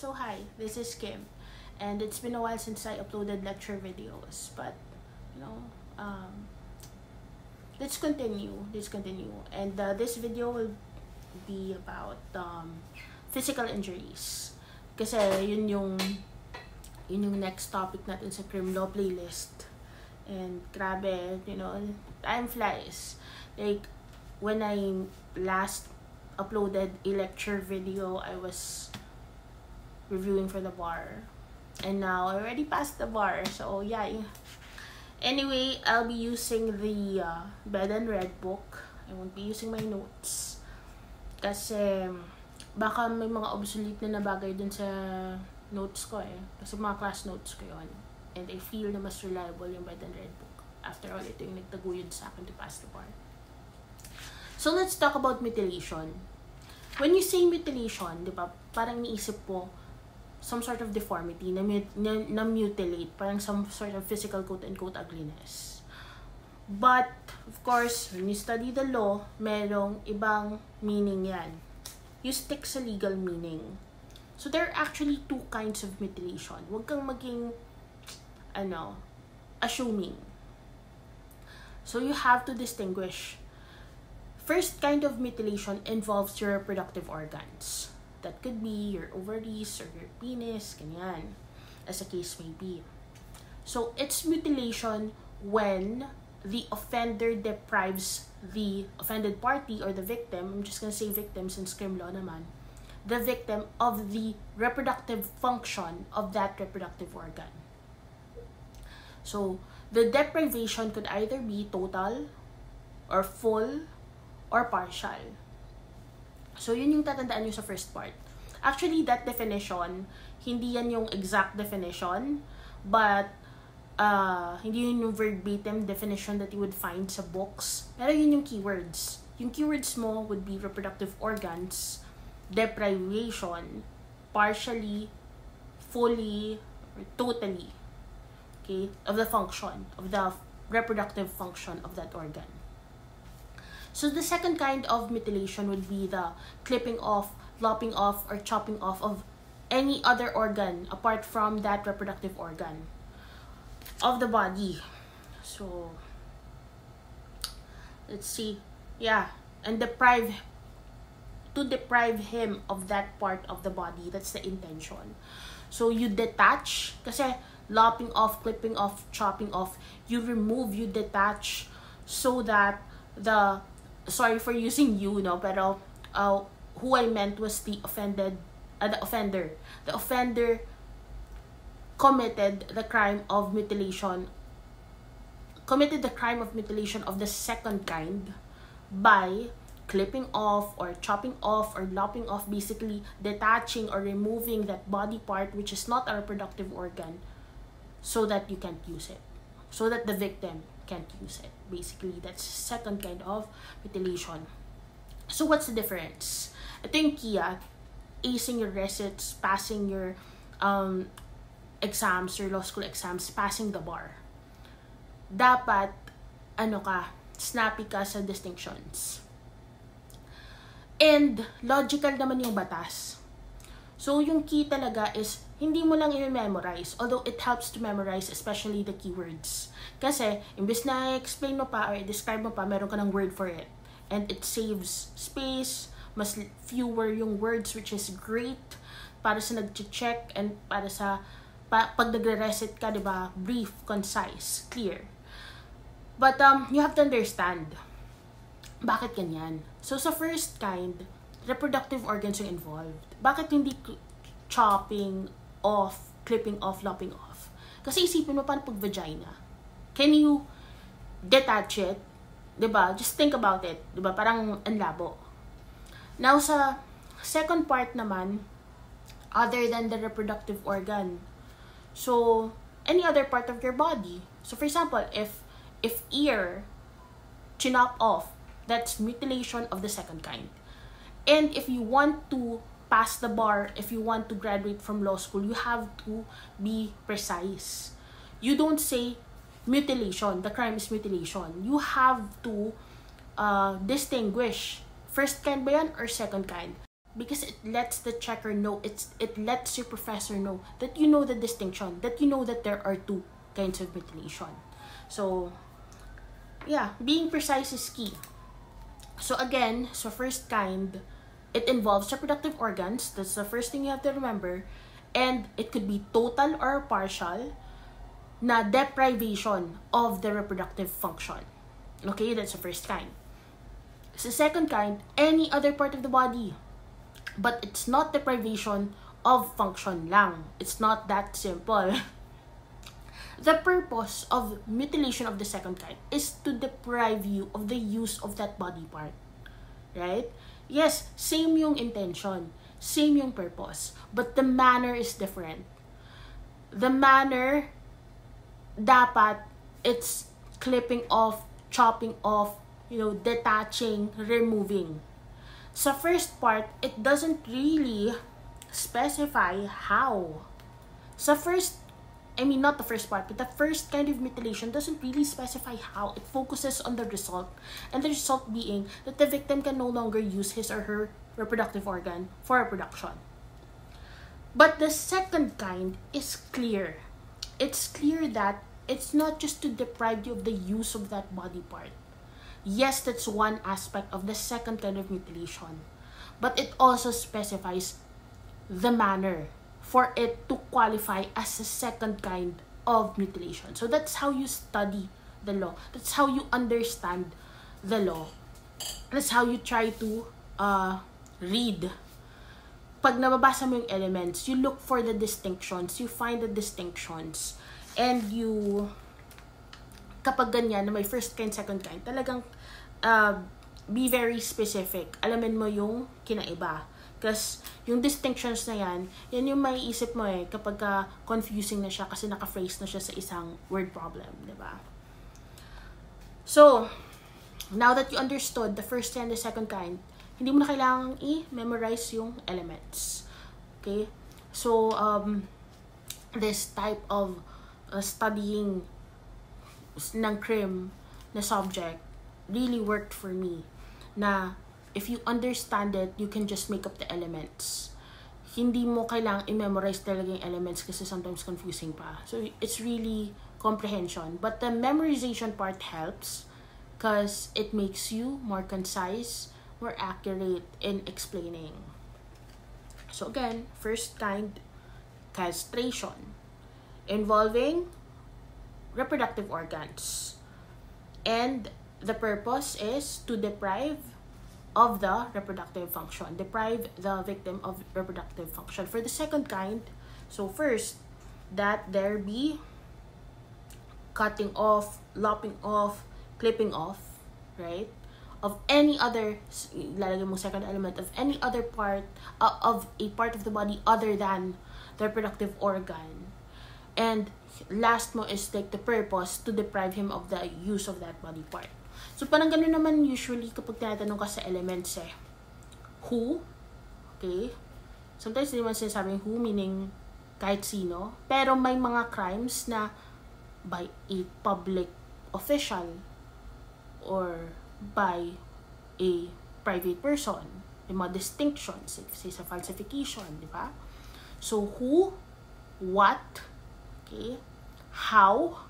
So hi, this is Kim, and it's been a while since I uploaded lecture videos, but you know, let's continue. And this video will be about physical injuries. Kasi yun yung next topic natin sa Crim Law playlist. And grabe, time flies. Like, when I last uploaded a lecture video, I was reviewing for the bar. And now, I already passed the bar. So, yeah. Anyway, I'll be using the Bed and Red book. I won't be using my notes. Kasi, baka may mga obsolete na bagay dun sa notes ko eh. Kasi mga class notes ko yun. And I feel na mas reliable yung Bed and Red book. After all, ito yung nagtaguyod sa akin to pass the bar. So, let's talk about mutilation. When you say mutilation, di ba, parang niisip po, some sort of deformity, na mutilate, parang some sort of physical quote-unquote ugliness. But, of course, when you study the law, merong ibang meaning yan. You stick sa legal meaning. So, there are actually two kinds of mutilation. Huwag kang maging, assuming. So, you have to distinguish. First kind of mutilation involves your reproductive organs. That could be your ovaries or your penis, ganyan, as the case may be. So, it's mutilation when the offender deprives the offended party or the victim, I'm just gonna say victim since crim law naman, the victim of the reproductive function of that reproductive organ. So, the deprivation could either be total or full or partial. So, yun yung tatandaan nyo sa first part. Actually, that definition, hindi yan yung exact definition, but hindi yun yung verbatim definition that you would find sa books. Pero yun yung keywords. Yung keywords mo would be reproductive organs, deprivation, partially, fully, or totally, okay, of the function, of the reproductive function of that organ. So the second kind of mutilation would be the clipping off, lopping off, or chopping off of any other organ apart from that reproductive organ of the body. So, let's see. Yeah, and deprive him of that part of the body. That's the intention. So, you detach, kasi lopping off, clipping off, chopping off, you remove, you detach, so that the, sorry for using you, no, pero who I meant was the offender. The offender committed the crime of mutilation of the second kind by clipping off or chopping off or lopping off, basically detaching or removing that body part which is not a reproductive organ so that you can't use it, so that the victim can't use it. Basically, that's the second kind of mutilation. So what's the difference? Ito yung key, acing your recits, passing your exams, your law school exams, passing the bar. Dapat, snappy ka sa distinctions. And logical naman yung batas. So, yung key talaga is, hindi mo lang i-memorize, although it helps to memorize, especially the keywords. Kasi, imbes na i-explain mo pa or i-describe mo pa, meron ka ng word for it. And it saves space, mas fewer yung words, which is great para sa nag-check and para sa pag nagre-resit ka, diba? Brief, concise, clear. But you have to understand bakit ganyan. So, sa first kind, reproductive organs yung involved. Bakit hindi chopping off, clipping off, lopping off? Kasi isipin mo, paano pag vagina? Can you detach it? Diba? Just think about it. Diba? Parang anlabo. Now, sa second part naman, other than the reproductive organ, so, any other part of your body. So, for example, if ear, chinop off, that's mutilation of the second kind. And if you want to pass the bar, if you want to graduate from law school, you have to be precise. You don't say mutilation, the crime is mutilation. You have to distinguish, first kind ba yan or second kind? because it lets the checker know, it lets your professor know that you know the distinction, that you know that there are two kinds of mutilation. So, yeah, being precise is key. So again, so first kind, it involves reproductive organs. That's the first thing you have to remember. And it could be total or partial na deprivation of the reproductive function. Okay, that's the first kind. The second kind, any other part of the body. But it's not deprivation of function lang. It's not that simple. The purpose of mutilation of the second kind is to deprive you of the use of that body part. Right? Yes, same yung intention, same yung purpose, but the manner is different. The manner, dapat, it's clipping off, chopping off, detaching, removing. Sa first part, it doesn't really specify how. Not the first part, but the first kind of mutilation doesn't really specify how. It focuses on the result, and the result being that the victim can no longer use his or her reproductive organ for reproduction. But the second kind is clear. It's clear that it's not just to deprive you of the use of that body part. Yes, that's one aspect of the second kind of mutilation, but it also specifies the manner for it to qualify as a second kind of mutilation. So that's how you study the law. That's how you understand the law. That's how you try to read. Pag nababasa mo yung elements, you look for the distinctions, you find the distinctions, and you, kapag ganyan, na may first kind, second kind, talagang be very specific. Alamin mo yung kinaiba. Because yung distinctions na yan yung maiisip mo kapag confusing na siya kasi naka-phrase na siya sa isang word problem, diba? So, now that you understood the first and the second kind, hindi mo na kailangang i-memorize yung elements. Okay? So, this type of studying ng crim na subject really worked for me. Na if you understand it, you can just make up the elements. Hindi mo kailangang i-memorize talaga yung elements kasi sometimes confusing pa. So, it's really comprehension. But the memorization part helps because it makes you more concise, more accurate in explaining. So, again, first kind, castration, involving reproductive organs. And the purpose is to deprive of the reproductive function. Deprive the victim of reproductive function. For the second kind, so first, that there be cutting off, lopping off, clipping off, right? Of any other, lalagay mo second element, of any other part, of a part of the body other than the reproductive organ. And last mo is like the purpose to deprive him of the use of that body part. So, parang ganun naman usually kapag tinatanong ka sa elements Who? Okay? Sometimes hindi naman sinasabing who, meaning kahit sino. Pero may mga crimes na by a public official or by a private person. May mga distinctions. Say sa falsification, di ba? So, who? What? Okay? How?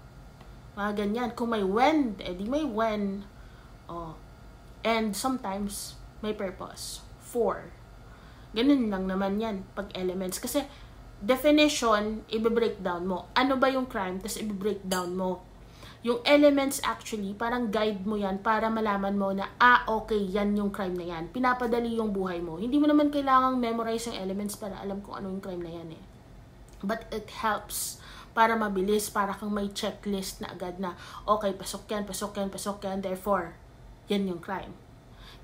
Mga ganyan. Kung may when, edi may when. And sometimes, may purpose. For. Ganun lang naman yan pag elements. Kasi, definition, i-breakdown mo. Ano ba yung crime? Tapos i-breakdown mo. Yung elements actually, parang guide mo yan para malaman mo na, okay, yan yung crime na yan. Pinapadali yung buhay mo. Hindi mo naman kailangang memorize yung elements para alam kung ano yung crime na yan But it helps para mabilis, para kang may checklist na agad na, okay, pasok yan, pasok yan, pasok yan, therefore, yan yung crime.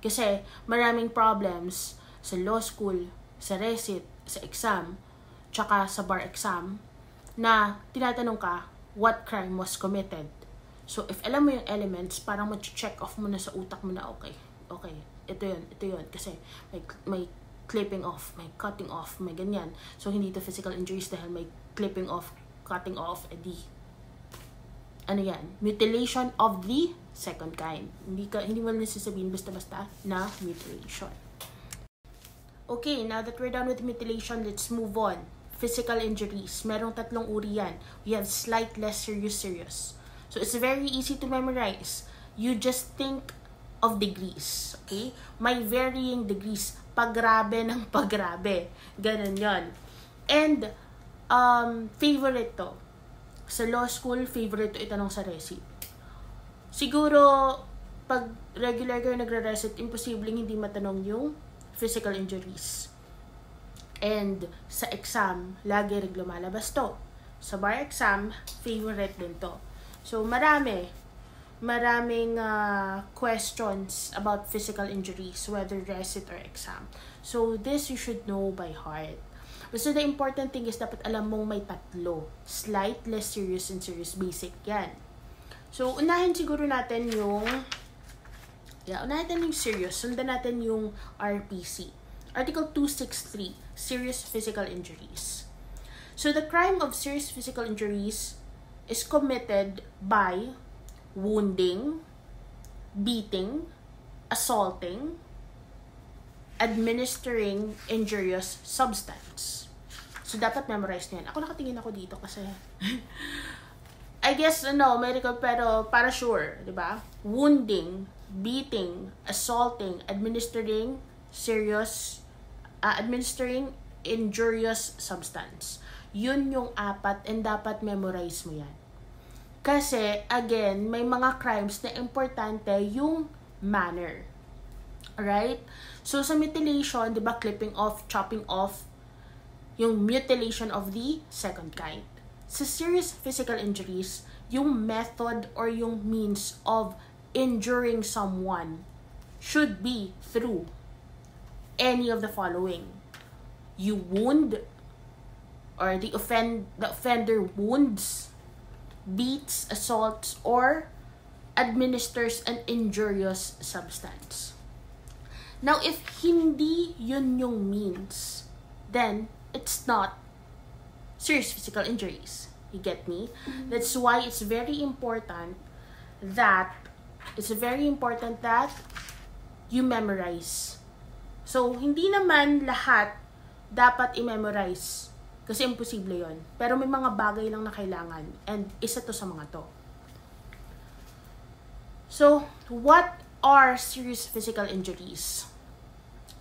Kasi maraming problems sa law school, sa recit, sa exam, tsaka sa bar exam, na tinatanong ka, what crime was committed? So, if alam mo yung elements, parang mag-check off mo na sa utak mo na, okay, ito yun, kasi may clipping off, may cutting off, may ganyan. So, hindi ito physical injuries dahil may clipping off, cutting off, ano yan? Mutilation of the second kind. Hindi mo na sasabihin basta-basta na mutilation. Okay, now that we're done with mutilation, let's move on. Physical injuries. Merong 3 uri yan. We have slight, less serious, serious. So, it's very easy to memorize. You just think of degrees. Okay? May varying degrees. Pagrabe ng pagrabe. Ganun yon. And, favorite to. Sa law school, favorite to itanong sa resi. Siguro, pag regular kayo nagre-resit, imposibleng hindi matanong yung physical injuries. And sa exam, lagi rin lumalabas to. Sa bar exam, favorite din to. So, maraming questions about physical injuries, whether resit or exam. So, this you should know by heart. So, the important thing is dapat alam mong may 3. Slight, less serious, and serious. Basic yan. So, unahin siguro natin yung serious. Sundan natin yung RPC. Article 263, serious physical injuries. So, the crime of serious physical injuries is committed by wounding, beating, assaulting, administering injurious substance. So, dapat memorize niyan. Ako nakatingin ako dito kasi I guess, medical, pero para sure, di ba? Wounding, beating, assaulting, administering injurious substance. Yun yung 4 and dapat memorize mo yan. Kasi, again, may mga crimes na importante yung manner. Alright? So, sa mutilation, di ba, clipping off, chopping off, yung mutilation of the second kind. Sa serious physical injuries, yung method or yung means of injuring someone should be through any of the following. You wound, or the offender wounds, beats, assaults, or administers an injurious substance. Now, if hindi yun yung means, then it's not serious physical injuries. You get me? That's why it's very important that you memorize. So, hindi naman lahat dapat i-memorize. Kasi imposible yon. Pero may mga bagay lang na kailangan. And isa to sa mga to. So, what are serious physical injuries?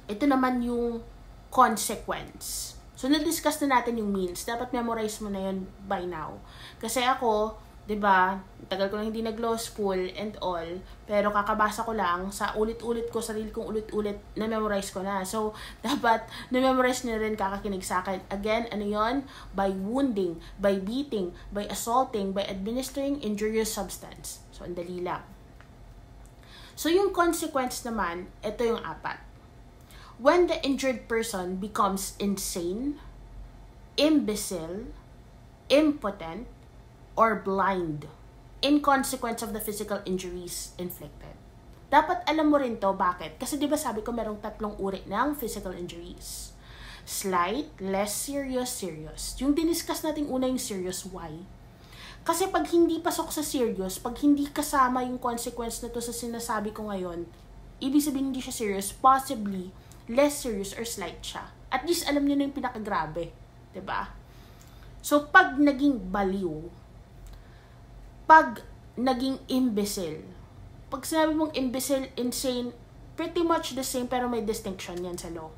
Ito naman yung consequence. So, na-discuss na natin yung means. Dapat memorize mo na yun by now. Kasi ako, diba, tagal ko lang hindi nag-law school and all, pero kakabasa ko lang, sa ulit-ulit ko, sarili kong ulit-ulit, na-memorize ko na. So, dapat na-memorize na rin kakakinig sa akin. Again, ano yon? By wounding, by beating, by assaulting, by administering injurious substance. So, ang dali lang. So, yung consequence naman, ito yung 4. When the injured person becomes insane, imbecile, impotent, or blind in consequence of the physical injuries inflicted. Dapat alam mo rin to, bakit? Kasi diba sabi ko merong 3 uri ng physical injuries. Slight, less serious, serious. Yung diniscuss natin una yung serious, why? Kasi pag hindi pasok sa serious, pag hindi kasama yung consequence na to sa sinasabi ko ngayon, ibig sabihin hindi siya serious, possibly less serious or slight siya. At least alam niyo na yung pinakagrabe. Diba? So pag naging baliw, pag naging imbecile, pag sinabi mong imbecile, insane, pretty much the same pero may distinction yan sa law.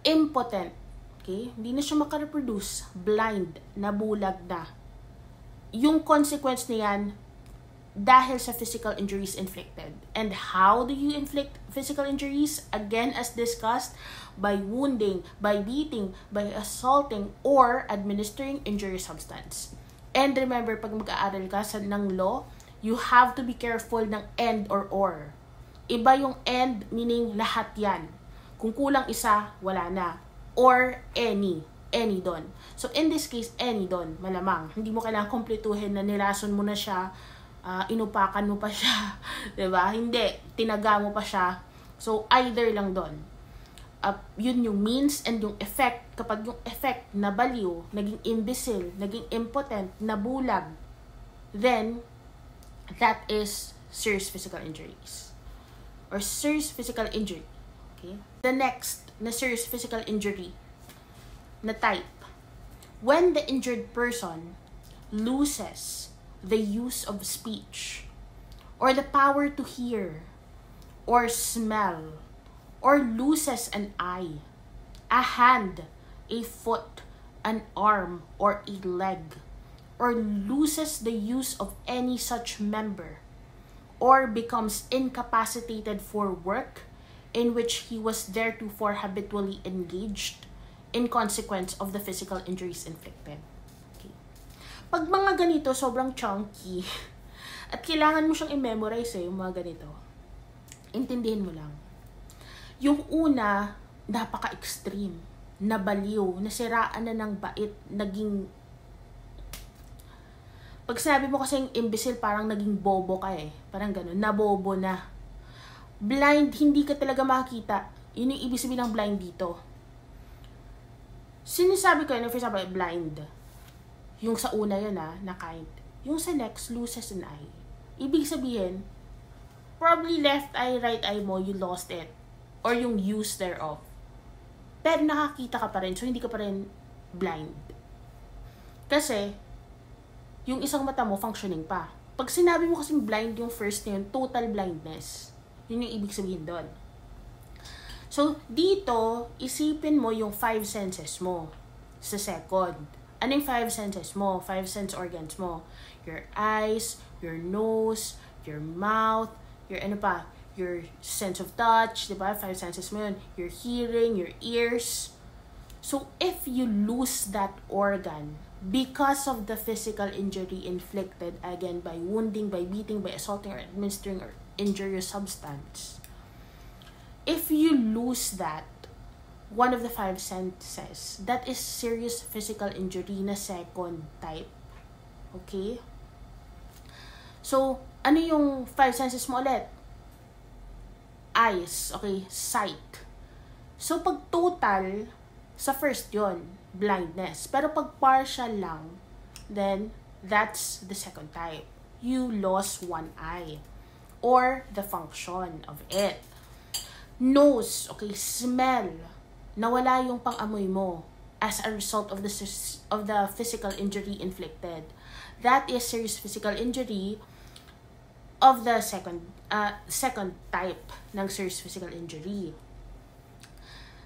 Impotent, okay? Hindi na siya makareproduce. Blind, nabulag na. Yung consequence niyan, dahil sa physical injuries inflicted. And how do you inflict physical injuries? Again, as discussed, by wounding, by beating, by assaulting, or administering injurious substance. And remember, pag mag-aaral ka ng law, you have to be careful ng and or. Iba yung and, meaning lahat yan. Kung kulang isa, wala na. Or any doon. So in this case, any doon, malamang. Hindi mo kailangan kumpletuhin na nilason mo na siya, inupakan mo pa siya, diba? Hindi, tinaga mo pa siya. So either lang doon. Yun yung means and yung effect. Kapag yung effect na baliw, naging imbecile, naging impotent, nabulag, then that is serious physical injuries or serious physical injury. Okay? The next na serious physical injury na type, when the injured person loses the use of speech or the power to hear or smell or loses an eye, a hand, a foot, an arm, or a leg, or loses the use of any such member, or becomes incapacitated for work in which he was theretofore habitually engaged in consequence of the physical injuries inflicted. Okay. Pag mga ganito, sobrang chunky, at kailangan mo siyang i-memorize yung mga ganito, intindihin mo lang. Yung una, napaka-extreme, nabaliw, nasiraan na ng bait, naging... Pag sinabi mo kasing imbecile, parang naging bobo ka eh. Parang gano'n, nabobo na. Blind, hindi ka talaga makakita. Yun yung ibig sabihin ng blind dito. Sinasabi ko yun, for example, blind. Yung sa una yun na kind. Yung sa next, loses an eye. Ibig sabihin, probably left eye, right eye mo, you lost it. Or yung use thereof. Pero nakakita ka pa rin, so hindi ka pa rin blind. Kasi, yung isang mata mo, functioning pa. Pag sinabi mo kasing blind yung first na yun, total blindness. Yun yung ibig sabihin doon. So, dito, isipin mo yung 5 senses mo sa second. Ano yung 5 senses mo? 5 sense organs mo. Your eyes, your nose, your mouth, your ano pa, your sense of touch, diba? 5 senses mo yun. Your hearing, your ears. So, if you lose that organ because of the physical injury inflicted, again, by wounding, by beating, by assaulting, or administering or injurious substance, if you lose that, one of the 5 senses, that is serious physical injury na second type. Okay? So, ano yung 5 senses mo ulit? Eyes, okay, sight. So, pag total, sa first yon blindness. Pero pag partial lang, then, that's the second type. You lost one eye. Or the function of it. Nose, okay, smell. Nawala yung pang-amoy mo as a result of the physical injury inflicted. That is serious physical injury of the second type ng serious physical injury.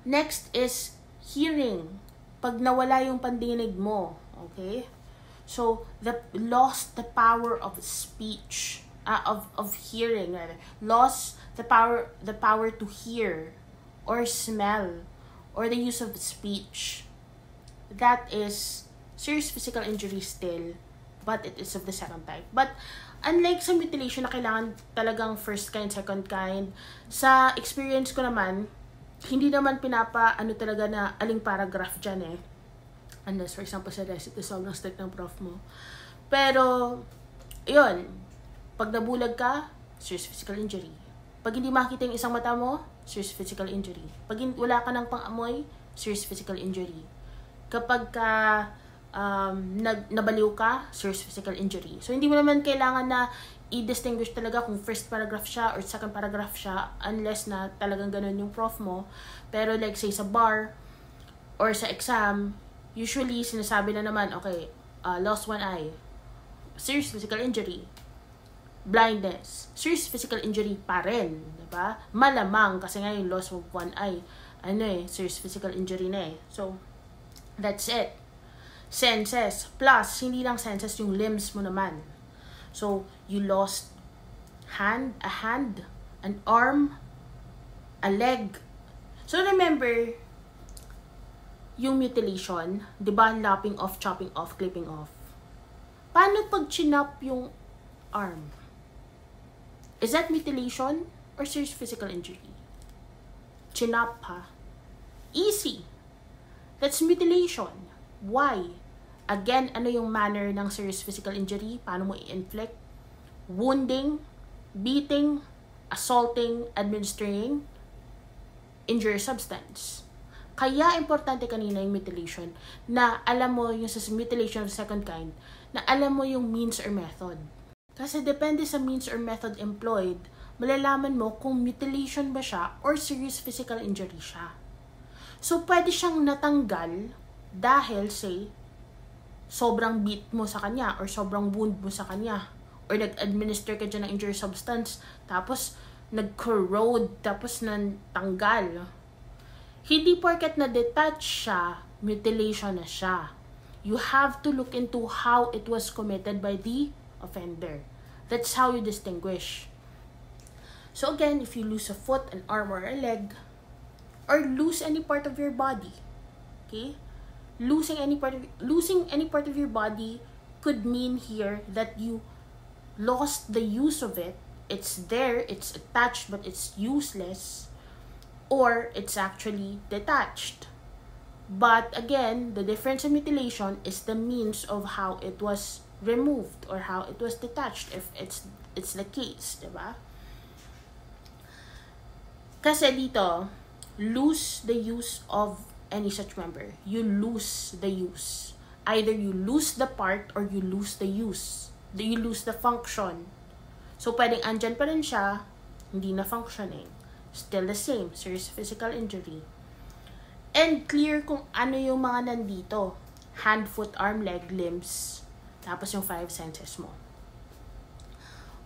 Next is hearing. Pag nawala yung pandinig mo, okay? So, lost the power of speech. Of hearing, rather, lost the power to hear or smell or the use of speech. That is serious physical injury still, but it is of the second type. But unlike sa mutilation na kailangan talagang first kind, second kind, sa experience ko naman, hindi naman talaga na aling paragraph dyan eh. Unless, for example, sa recipe, sobrang strict ng prof mo. Pero, yun, pag nabulag ka, serious physical injury. Pag hindi makita yung isang mata mo, serious physical injury. Pag wala ka ng pang-amoy, serious physical injury. Kapag nabaliw ka, serious physical injury. So, hindi mo naman kailangan na i-distinguish talaga kung first paragraph siya or second paragraph siya unless na talagang ganun yung prof mo. Pero like say sa bar or sa exam, usually sinasabi na naman, okay, lost one eye, serious physical injury. Blindness, serious physical injury pa rin, diba? Malamang, kasi nga yung loss of one eye, serious physical injury na eh. So, that's it. Senses, plus, hindi lang senses, yung limbs mo naman. So, you lost a hand, an arm, a leg. So, remember, yung mutilation, diba? Lopping off, chopping off, clipping off. Paano pag chinop yung arm? Is that mutilation or serious physical injury? Chinop ha? Easy. That's mutilation. Why? Again, ano yung manner ng serious physical injury? Paano mo i-inflict? Wounding, beating, assaulting, administering, injurious substance. Kaya importante kanina yung mutilation na alam mo yung sa mutilation of second kind, na alam mo yung means or method. Kasi depende sa means or method employed, malalaman mo kung mutilation ba siya or serious physical injury siya. So, pwede siyang natanggal dahil, say, sobrang beat mo sa kanya or sobrang wound mo sa kanya or nag-administer ka dyan ng injury substance tapos nag-corrode tapos natanggal. Hindi porket na-detach siya, mutilation na siya. You have to look into how it was committed by the offender. That's how you distinguish. So again, if you lose a foot, an arm, or a leg, or lose any part of your body, okay? Losing any part of your body could mean here that you lost the use of it. It's there, it's attached, but it's useless, or it's actually detached. But again, the difference in mutilation is the means of how it was removed or how it was detached, if it's the case, diba? Kasi dito, lose the use of any such member. You lose the use. Either you lose the part or you lose the use. You lose the function. So, pwedeng andyan pa rin siya, hindi na functioning. Still the same, serious physical injury. And clear kung ano yung mga nandito. Hand, foot, arm, leg, limbs. Tapos yung 5 senses mo.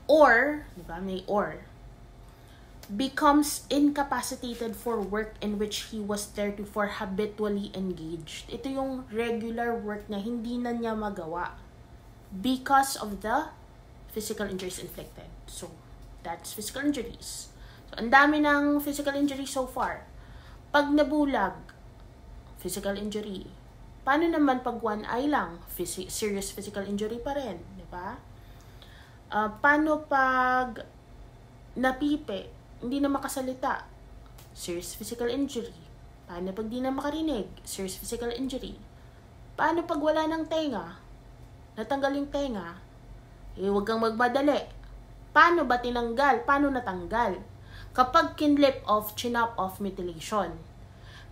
Or, di ba, may or. Becomes incapacitated for work in which he was theretofore habitually engaged. Ito yung regular work na hindi na niya magawa because of the physical injuries inflicted. So, that's physical injuries. So, ang dami ng physical injuries so far. Pag nabulag, physical injury. Paano naman pag one eye lang? Serious physical injury pa rin, di ba? Paano pag napipi, hindi na makasalita? Serious physical injury. Paano pag di na makarinig? Serious physical injury. Paano pag wala ng tenga? Natanggal yung tenga? Huwag kang magmadali. Paano ba tinanggal? Paano natanggal? Kapag kinlip off, chinop off, mutilation.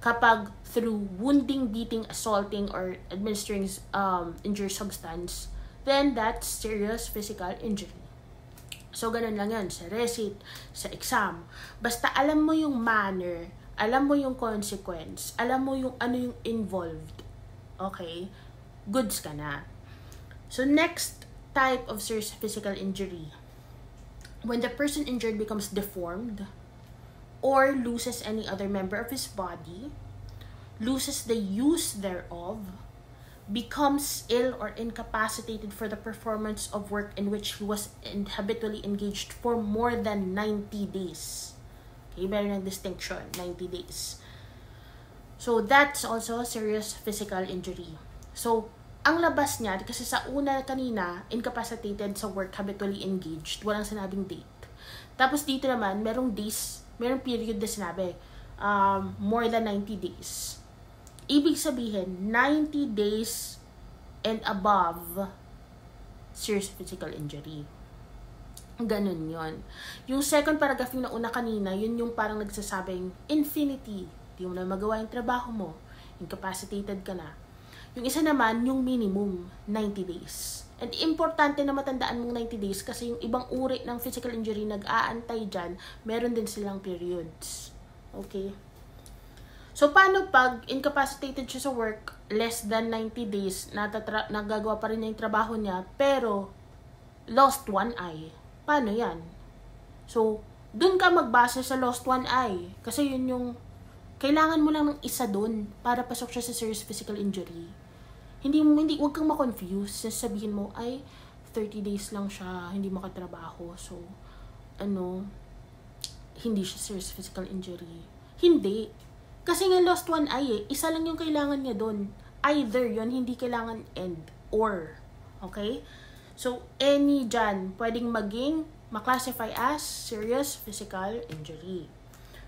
Kapag through wounding, beating, assaulting, or administering injury substance, then that's serious physical injury. So, ganun lang yan. Sa receipt, sa exam. Basta alam mo yung manner, alam mo yung consequence, alam mo yung ano yung involved. Okay? Goods ka na. So, next type of serious physical injury. When the person injured becomes deformed, or loses any other member of his body, loses the use thereof, becomes ill or incapacitated for the performance of work in which he was habitually engaged for more than 90 days. Okay, meron ng distinction, 90 days. So, that's also a serious physical injury. So, ang labas niya, kasi sa una kanina, incapacitated sa work, habitually engaged, walang sinabing date. Tapos dito naman, merong days, merong period na sinabi, more than 90 days. Ibig sabihin, 90 days and above serious physical injury. Ganun yon. Yung second paragraph yung nauna kanina, yun yung parang nagsasabing infinity. Di mo na magawa yung trabaho mo. Incapacitated ka na. Yung isa naman, yung minimum, 90 days. And importante na matandaan mong 90 days kasi yung ibang uri ng physical injury nag-aantay dyan, meron din silang periods. Okay? So, paano pag incapacitated siya sa work, less than 90 days, nagagawa pa rin niya yung trabaho niya, pero lost one eye? Paano yan? So, dun ka magbase sa lost one eye. Kasi yun yung, kailangan mo lang ng isa dun para pasok siya sa serious physical injury. Huwag kang ma-confuse. Sabihin mo, ay, 30 days lang siya, hindi makatrabaho. So, hindi siya serious physical injury. Hindi. Kasi nga lost one eye isa lang yung kailangan niya doon. Either yon, hindi kailangan and, or. Okay? So, any dyan, pwedeng maging maklasify as serious physical injury.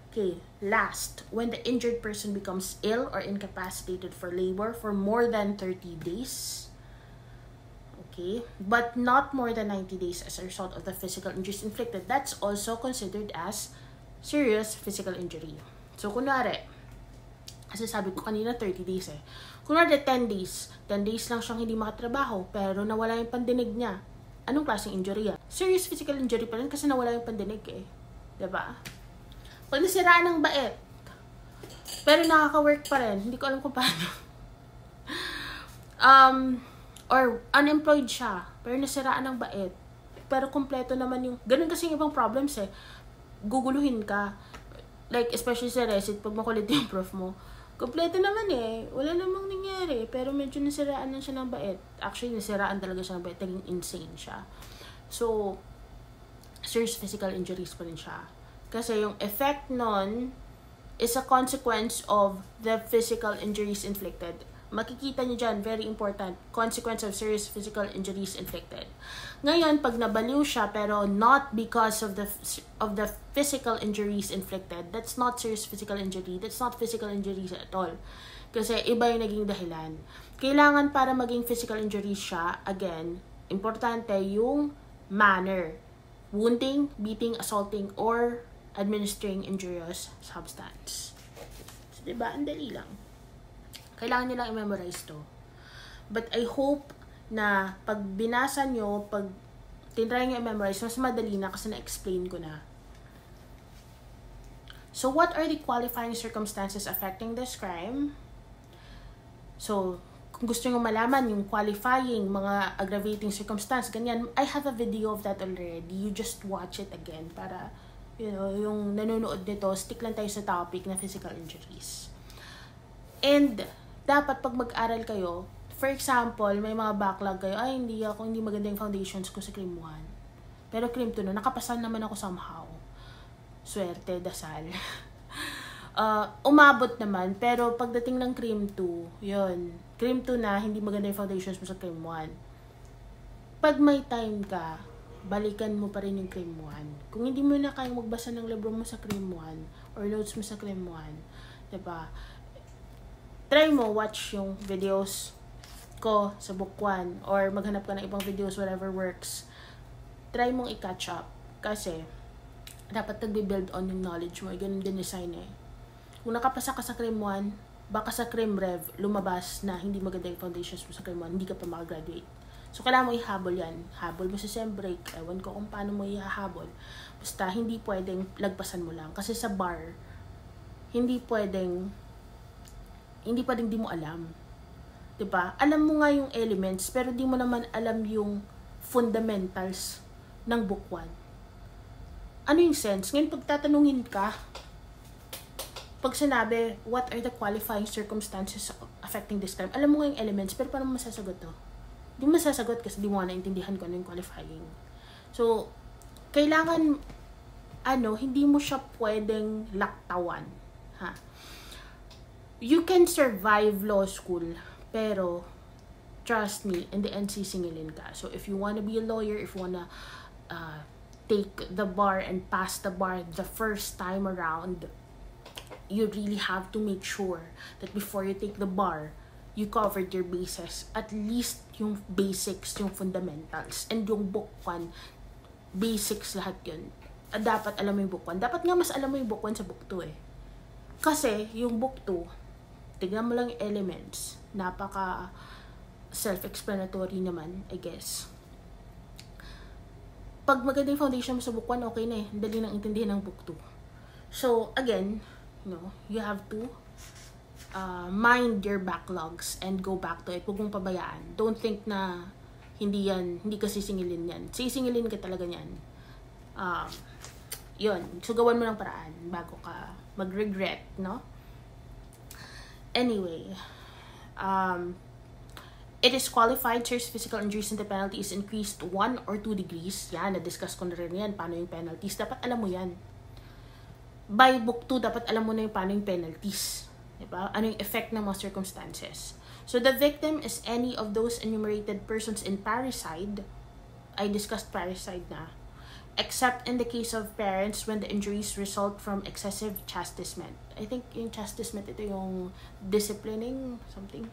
Okay, last, when the injured person becomes ill or incapacitated for labor for more than 30 days, okay, but not more than 90 days as a result of the physical injuries inflicted, that's also considered as serious physical injury. So, kunwari, kasi sabi ko kanina 30 days Kunwari 10 days. 10 days lang siyang hindi makatrabaho, pero nawala yung pandinig niya. Anong klaseng injury yan? Serious physical injury pa rin kasi nawala yung pandinig Diba? Pag nasiraan ng bait, pero nakaka-work pa rin, hindi ko alam kung paano. Or unemployed siya, pero nasiraan ng bait, pero kompleto naman yung, ganun kasi yung ibang problems eh. Guguluhin ka. Like, especially sa resit, pag makulit yung prof mo, kompleto naman eh. Wala namang nangyari. Pero medyo nasiraan lang siya ng bait. Actually, nasiraan talaga siya ng bait. Naging insane siya. So, serious physical injuries pa rin siya. Kasi yung effect nun is a consequence of the physical injuries inflicted. Makikita nyo dyan, very important, consequence of serious physical injuries inflicted. Ngayon, pag nabaliw siya, pero not because of the physical injuries inflicted, that's not serious physical injury, that's not physical injuries at all. Kasi iba yung naging dahilan. Kailangan para maging physical injuries siya, again, importante yung manner. Wounding, beating, assaulting, or administering injurious substance. So, diba? Ang dali lang. Kailangan nilang i-memorize to. But I hope na pag binasa nyo, pag tinry nyo i-memorize, mas madali na kasi na-explain ko na. So, what are the qualifying circumstances affecting this crime? So, kung gusto nyo malaman yung qualifying, mga aggravating circumstance, ganyan, I have a video of that already. You just watch it again para, you know, yung nanonood nito, stick lang tayo sa topic na physical injuries. And, dapat pag mag-aral kayo, for example, may mga backlog kayo, ay hindi maganda yung foundations ko sa Crim 1. Pero Crim 2 nakapasa naman ako somehow. Swerte, dasal. Umabot naman, pero pagdating ng Crim 2, yun, Crim 2 na, hindi maganda yung foundations mo sa Crim 1. Pag may time ka, balikan mo pa rin yung Crim 1. Kung hindi mo na kayang magbasa ng libro mo sa Crim 1, or notes mo sa Crim 1, diba? Try mo watch yung videos ko sa book 1 or maghanap ka ng ibang videos, whatever works. Try mong i-catch up kasi dapat nagbe-build on yung knowledge mo. Ganun din design eh. Kung nakapasa ka sa Crim 1, baka sa Crim Rev lumabas na hindi maganda yung foundations mo sa Crim 1, hindi ka pa makagraduate. So, kailangan mo ihabol yan. Habol mo sa sem break. Ewan ko kung paano mo ihahabol. Basta, hindi pwedeng lagpasan mo lang. Kasi sa bar, hindi pwedeng di mo alam. Diba? Alam mo nga yung elements, pero di mo naman alam yung fundamentals ng book 1. Ano yung sense? Ngayon, pag tatanungin ka, pag sinabi, what are the qualifying circumstances affecting this crime? Alam mo nga yung elements, pero paano mo masasagot to? Di mo masasagot kasi di mo naintindihan kung ano yung qualifying. So, kailangan, hindi mo siya pwedeng laktawan. Ha? You can survive law school, pero trust me, in the end, sisingilin ka. So, if you wanna be a lawyer, if you wanna take the bar and pass the bar the first time around, you really have to make sure that before you take the bar, you covered your bases. At least yung basics, yung fundamentals. And yung book 1, basics lahat yun. Dapat alam mo yung book 1. Dapat nga mas alam mo yung book 1 sa book 2 eh. Kasi yung book 2, tignan mo lang yung elements. Napaka self-explanatory naman, I guess. Pag maganda yung foundation mo sa book 1, okay na eh. Dali nang intindihan ng book 2. So, again, you have to mind your backlogs and go back to it. Huwag mong pabayaan. Don't think na hindi ka sisingilin yan. Sisingilin ka talaga yan. Yun. So, gawan mo ng paraan bago ka mag-regret, no? Anyway, it is qualified serious physical injuries and the penalty is increased 1 or 2 degrees. Yan, na-discuss ko na rin yan. Paano yung penalties? Dapat alam mo yan. By book 2, dapat alam mo na yung paano yung penalties. Diba? Ano yung effect ng mga circumstances. So, the victim is any of those enumerated persons in parricide. I discussed parricide na. Except in the case of parents when the injuries result from excessive chastisement. I think yung chastisement, ito yung disciplining, something.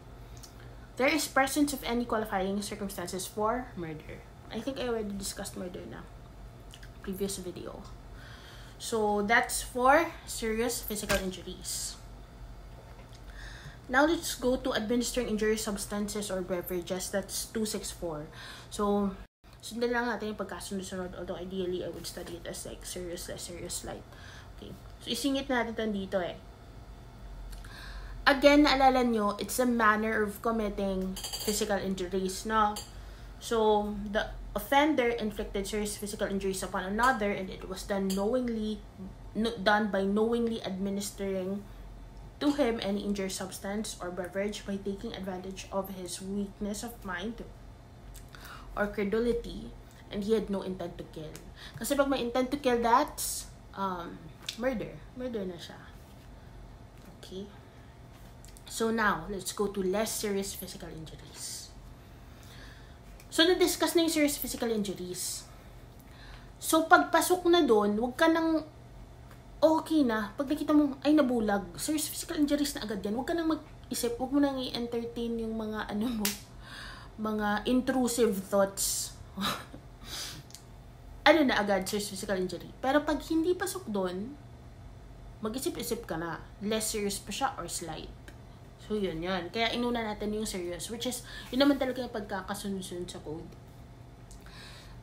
There is presence of any qualifying circumstances for murder. I think I already discussed murder na. Previous video. So, that's for serious physical injuries. Now, let's go to administering injurious substances or beverages. That's 264. So, Sundan lang natin yung pagkasunod-sunod, although ideally, I would study it as like serious, less serious, light. Okay. So, isingit natin ito dito eh. Again, naalala nyo, it's a manner of committing physical injuries, no? So, the offender inflicted serious physical injuries upon another, and it was done by knowingly administering to him any injurious substance or beverage by taking advantage of his weakness of mind or credulity, and he had no intent to kill. Kasi pag may intent to kill, that's murder. Murder na siya. Okay? So now, let's go to less serious physical injuries. So, na-discuss na yung serious physical injuries. So, pagpasok na doon, wag ka nang okay na. Pag nakita mo, ay nabulag, serious physical injuries na agad yan. Huwag ka nang mag-isip, huwag mo nang i-entertain yung mga, mga intrusive thoughts. Na agad, serious physical injury. Pero pag hindi pasok doon, mag-isip-isip ka na. Less serious pa siya or slight. So, yun. Kaya inuna natin yung serious, which is, yun naman talaga yung pagkakasunod-sunod sa code.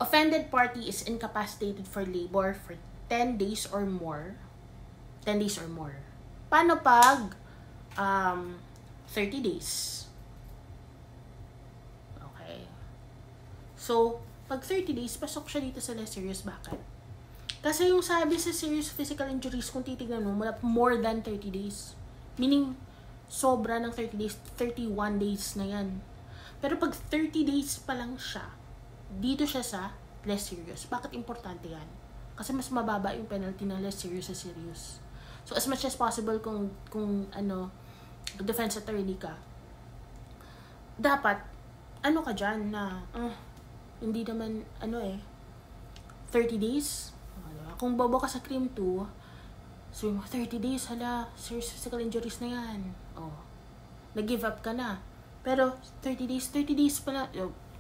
Offended party is incapacitated for labor for 10 days or more. 10 days or more. Paano pag 30 days? Okay. So, pag 30 days, pasok siya dito sa less serious. Bakit? Kasi yung sabi sa serious physical injuries, kung titignan mo, more than 30 days. Meaning, sobra ng 30 days, 31 days na yan. Pero pag 30 days pa lang siya, dito siya sa less serious. Bakit importante yan? Kasi mas mababa yung penalty ng less serious sa serious. So, as much as possible kung defense attorney ka, dapat, ka dyan na, hindi naman, 30 days? Kung bobo ka sa crime 2, so, 30 days, serious physical injuries na yan. Nag-give up ka na. Pero, 30 days pala,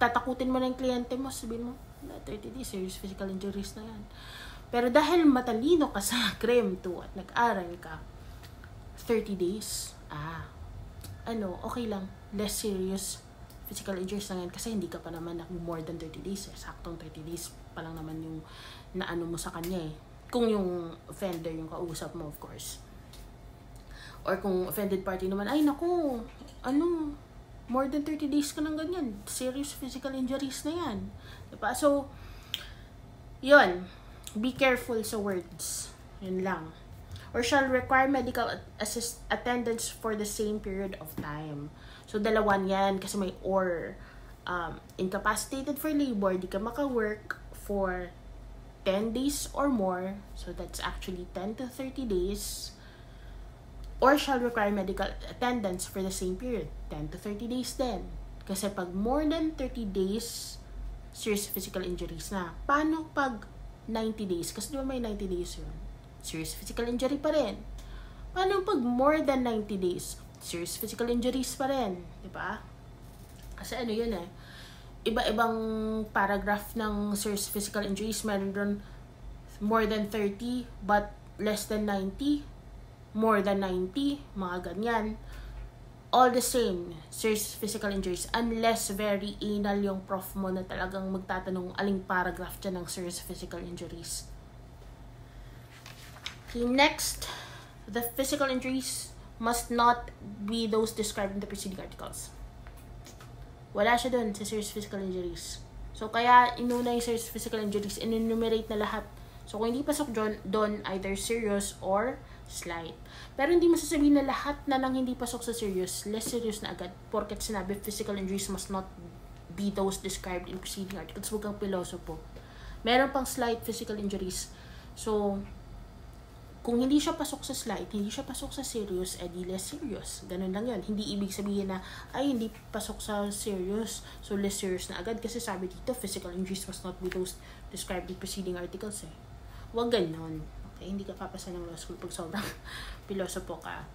tatakutin mo na yung kliyente mo, sabihin mo, 30 days, serious physical injuries na yan. Pero dahil matalino ka sa crime 2 at nag-aral ka, 30 days, okay lang, less serious physical injuries na yan kasi hindi ka pa naman more than 30 days. Saktong 30 days pa lang naman yung naano mo sa kanya eh. Kung yung offender yung kausap mo, of course. Or kung offended party naman, more than 30 days ka nang ganyan. Serious physical injuries na yan. Diba? So, yun. Be careful sa words. Yun lang. Or shall require medical attendance for the same period of time. So, dalawan yan kasi may or. Incapacitated for labor, di ka maka-work for 10 days or more. So, that's actually 10 to 30 days. Or shall require medical attendance for the same period. 10 to 30 days din. Kasi pag more than 30 days, serious physical injuries na. Paano pag 90 days? Kasi di ba may 90 days yun? Serious physical injury pa rin. Paano pag more than 90 days? Serious physical injuries pa rin. Di ba? Kasi yun eh. Iba-ibang paragraph ng serious physical injuries. Meron doon more than 30 but less than 90. More than 90. Mga ganyan. All the same, serious physical injuries. Unless very anal yung prof mo na talagang magtatanong aling paragraph dyan ng serious physical injuries. Okay, next, the physical injuries must not be those described in the preceding articles. Wala siya dun sa serious physical injuries. So, kaya inuna yung serious physical injuries, in-enumerate na lahat. So, kung hindi pasok doon, either serious or slight. Pero hindi mo sasabihin na lahat na nang hindi pasok sa serious, less serious na agad. Porket sinabi, physical injuries must not be those described in preceding articles. Huwag kang pilosopo. Meron pang slight physical injuries. So, kung hindi siya pasok sa slight, hindi siya pasok sa serious, edi less serious. Ganun lang yun. Hindi ibig sabihin na, hindi pasok sa serious, so less serious na agad. Kasi sabi dito, physical injuries must not be those described in preceding articles eh. Huwag ganun. Okay, hindi ka papasa ng law school pag sobrang pilosopo ka.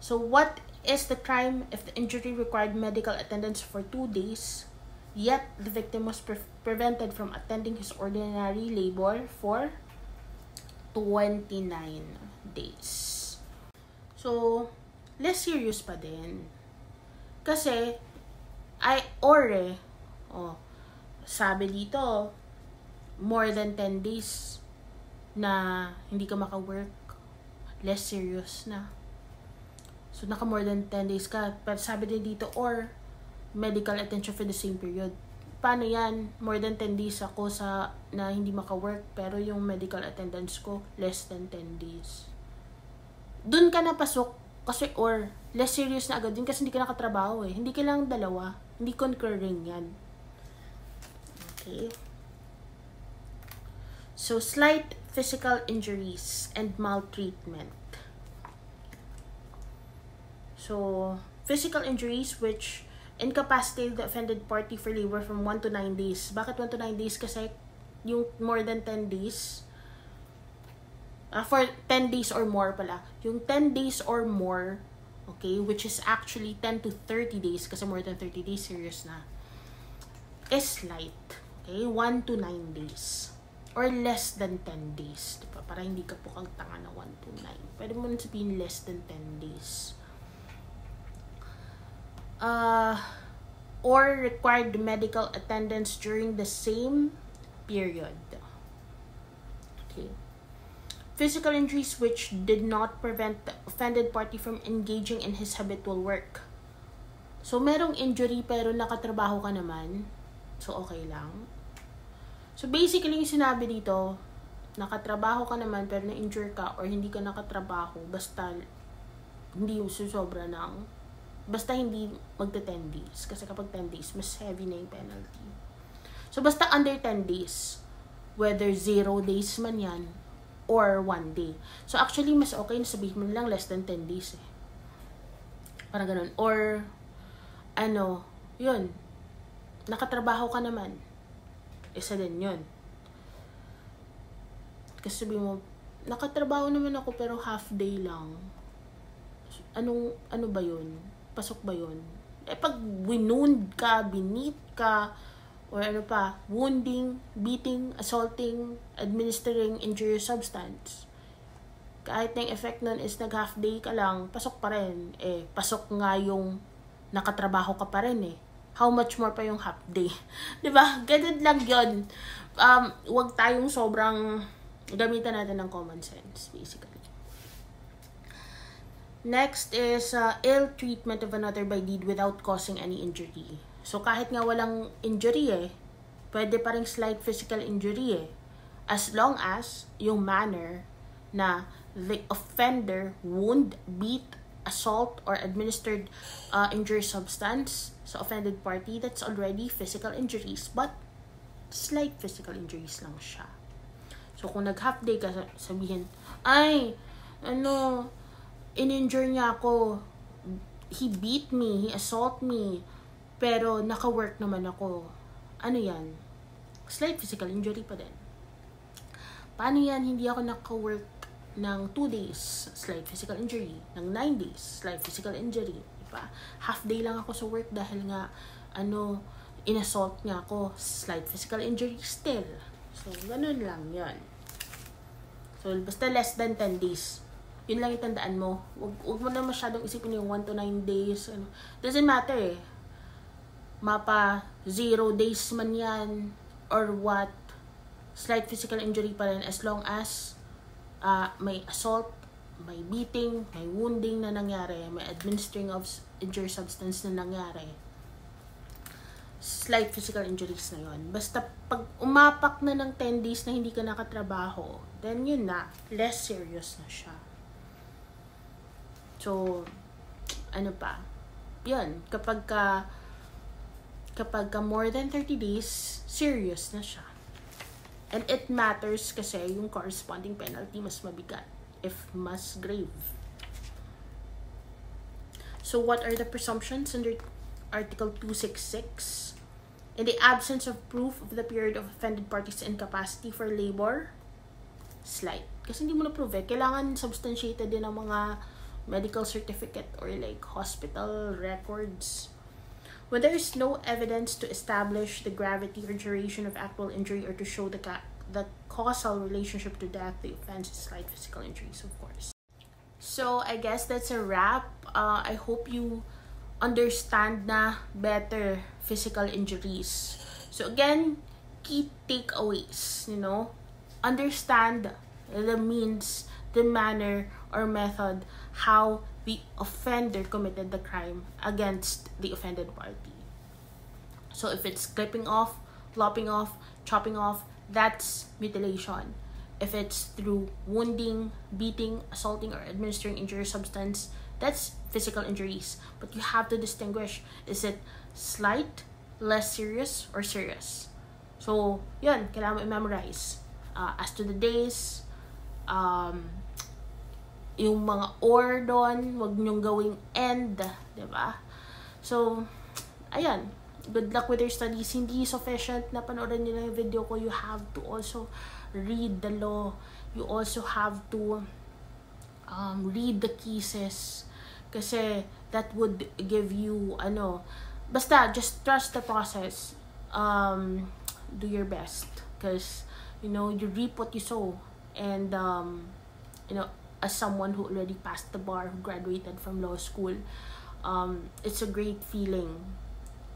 So, what is the crime if the injury required medical attendance for 2 days, yet the victim was prevented from attending his ordinary labor for 29 days. So, less serious pa din. Kasi, sabi dito, more than 10 days na hindi ka maka-work, less serious na. So, naka more than 10 days ka. Pero sabi din dito, or medical attention for the same period. Paano yan? More than 10 days ako na hindi maka-work, pero yung medical attendance ko, less than 10 days. Dun ka napasok, kasi or less serious na agad din kasi hindi ka nakatrabaho eh. Hindi kailangang dalawa. Hindi concurring yan. Okay. So, slight physical injuries and maltreatment. So, physical injuries which incapacitate the offended party for labor from 1 to 9 days. Bakit 1 to 9 days? Kasi yung more than 10 days, for 10 days or more pala. Yung 10 days or more, okay, which is actually 10 to 30 days, kasi more than 30 days, serious na, is slight. Okay, 1 to 9 days. Or less than 10 days. Diba? Para hindi ka po kang tanga na 1 to 9. Pwede mo sabihin less than 10 days. Or required medical attendance during the same period. Okay. Physical injuries which did not prevent the offended party from engaging in his habitual work. So, merong injury pero nakatrabaho ka naman. So, okay lang. So, basically, yung sinabi dito, nakatrabaho ka naman pero na-injure ka or hindi ka nakatrabaho basta hindi susobra ng, basta hindi magta 10 days. Kasi kapag 10 days, mas heavy na yung penalty. So, basta under 10 days, whether 0 days man yan or 1 day. So, actually, mas okay na sabihin mo lang less than 10 days eh. Parang ganun. Or, yun, nakatrabaho ka naman. Isa din yun. Kasi sabi mo, nakatrabaho naman ako pero half day lang. Ano ba yun? Pasok ba yun? Eh, pag winund ka, binit ka, or wounding, beating, assaulting, administering injurious substance. Kahit na yung effect nun is nag-half day ka lang, pasok pa rin. Eh, pasok nga yung nakatrabaho ka pa rin eh. How much more pa yung half day? Diba? Ganun lang yun. Huwag tayong sobrang gamitan natin ng common sense, basically. Next is ill treatment of another by deed without causing any injury. So, kahit nga walang injury eh, pwede pa rin slight physical injury eh. As long as yung manner na the offender wound, beat, assault, or administered injurious substance sa offended party, that's already physical injuries. But, slight physical injuries lang siya. So, kung nag-half day ka, sabihin, in-injure niya ako. He beat me, he assault me, pero naka-work naman ako. Ano yan? Slight physical injury pa din. Paano yan? Hindi ako naka-work ng 2 days, slight physical injury. Ng 9 days, slight physical injury. Diba? Half day lang ako sa work dahil nga, in-assault niya ako. Slight physical injury still. So, ganun lang yan. So, basta less than 10 days. Yun lang yung tandaan mo. Huwag mo na masyadong isipin yung 1 to 9 days. Doesn't matter eh. Mapa 0 days man yan or what. Slight physical injury pa rin as long as may assault, may beating, may wounding na nangyari, may administering of injured substance na nangyari. Slight physical injuries na yun. Basta pag umapak na ng 10 days na hindi ka nakatrabaho, then yun na, less serious na siya. So, yun, kapag ka more than 30 days, serious na siya. And it matters kasi yung corresponding penalty mas mabigat if mas grave. So, what are the presumptions under Article 266? In the absence of proof of the period of offended party's incapacity for labor, slight. Kasi hindi mo na-prove eh. Kailangan substantiated din ang mga medical certificate or like hospital records. When there is no evidence to establish the gravity or duration of actual injury or to show the causal relationship to death, the offense is slight physical injuries, of course. So, I guess that's a wrap. I hope you understand na better physical injuries. So again, key takeaways, understand the means, the manner, or method how the offender committed the crime against the offended party. So if it's clipping off, lopping off, chopping off, that's mutilation. If it's through wounding, beating, assaulting, or administering injurious substance, that's physical injuries. But you have to distinguish, is it slight, less serious, or serious? So, yun, kailangan mo i-memorize. As to the days, yung mga or doon, wag nyong gawing end, diba? So, ayan. Good luck with your studies. Hindi sufficient na panoorin nyo lang yung video ko. You have to also read the law. You also have to read the cases. Kasi that would give you, basta, just trust the process. Do your best. Because, you reap what you sow. And, as someone who already passed the bar, who graduated from law school, it's a great feeling.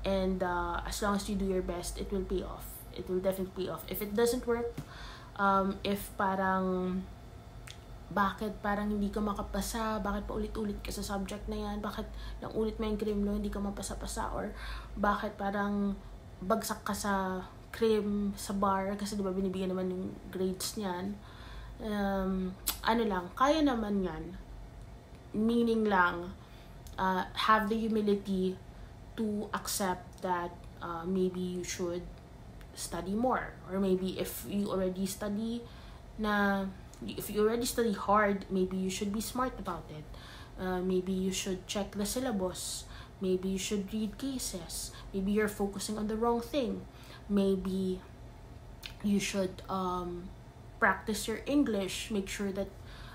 And as long as you do your best, it will pay off. It will definitely pay off. If it doesn't work, if bakit parang hindi ka makapasa, bakit paulit-ulit ka sa subject na yan, bakit nang ulit mo yung crim law, hindi ka mapasa-pasa, or bakit parang bagsak ka sa crim, sa bar, kasi diba binibigyan naman yung grades niyan, kaya naman yan. Meaning lang, have the humility to accept that maybe you should study more, or maybe if you already study hard, maybe you should be smart about it. Maybe you should check the syllabus. Maybe you should read cases. Maybe you're focusing on the wrong thing. Maybe you should practice your English. Make sure that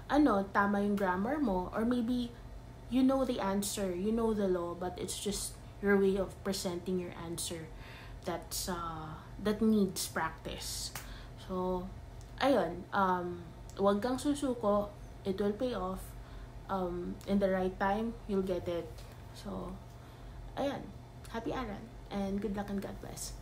tama yung grammar mo, or maybe you know the answer, you know the law, but it's just your way of presenting your answer that needs practice. So, ayun, wag kang susuko, it will pay off. In the right time, you'll get it. So, ayun, happy aral, and good luck and God bless.